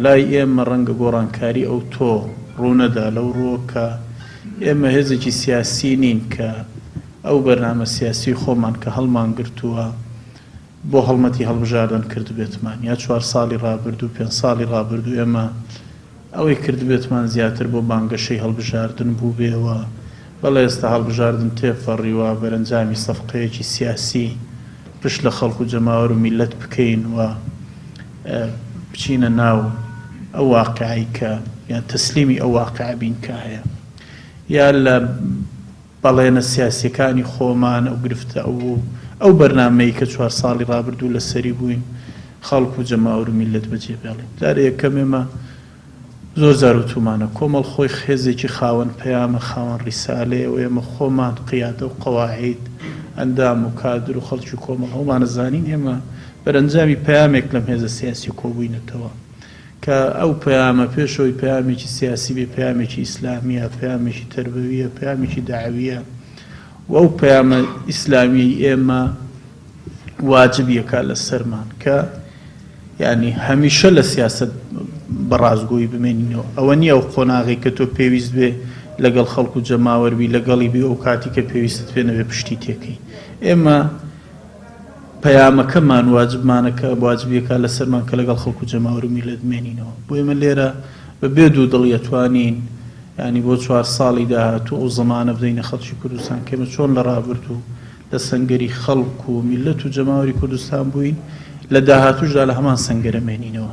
لای ئێمە ڕەنگە گۆڕانکاری ئەو تۆ ڕوونەدا لەو ڕۆکە ئێمە هێزێکی سیاسی نین کە ئەو بەرنامە سیاسی خۆمان کە هەڵمان گرتووە بۆ هەڵمەتی هەڵبژاردن کرد بێتمان یا 4 ساڵی ڕابردوو 5 ساڵی ڕابردوو ئێمە ئەوەی کرد بێتمان زیاتر بۆ بانگەشەی هەڵبژاردن بوو بێەوە بەڵێ ئێستا هەڵبژاردن تێفەڕیوە بەرەنجامی سەفقەیەکی سیاسی پشت لە خەڵک و جەماوەر و میلەت بکەین و بچینە ناو ئەو واقعی کە یان تەسلیمی ئەو واقع بین کە هەیە یا لە بەڵێنە سیاسیەکانی خۆمان ئەو گرفتە ئەو بەرنامەی کە 4 ساڵی ڕابردوو لەسەری بووین خەڵک و جەماوەر و میلەت بەجێ بێڵێن جارێ یەکەم ئێمە زۆر زاروتومانە کۆمەڵ خۆی خێزێکی خاوەن پەیامە خاوەن ڕیسالەیە و ئێمە خۆمان قیادە و قەواعید ئەندام و کادر و خەڵکی کۆمەڵ هەمومان زانین ئێمە بەرەنجامی پەیامێک لەم هێزە سیاسی کۆبووینەتەوە کە ئەو پەیامە پێشەوەی پەیامێکی سیاسی بێ پەیامێکی ئیسلامیە پەیامێکی تەربەویە پەیامێکی داعویە و ئەو پەیامە ئیسلامی ئێمە واجبیەکە لە سەرمان کە یعنی هەمیشە لە سیاست بەڕازگۆیی بمێنینەوە ئەوە نییە ئەو قۆناغی کە تۆ پێویست بێ لەگەڵ خەڵک و جەماوەربی لەگەڵی بێ ئەو کاتی کە پێویستت پێ نەبێ پشتی تێکەی ئێمە پەیامەکەمان واجبمانەکە واجبیەکە لە سەرمان کە لەگەڵ خەڵک و جەماوەر و میلەت بمێنینەوە بۆ ئێمە لێرە بە بێ دوو دڵ یەتوانین ینی بۆ 4 ساڵی داهاتوو ئەو زەمانە بدەینە خەڵکی کوردستان کە ئێمە چۆن لە ڕابردوو لە سەنگەری خەڵک و میلەت و جەماوەری کوردستان بووین لە داهاتووشدا لە هەمان سەنگەرە مێنینەوە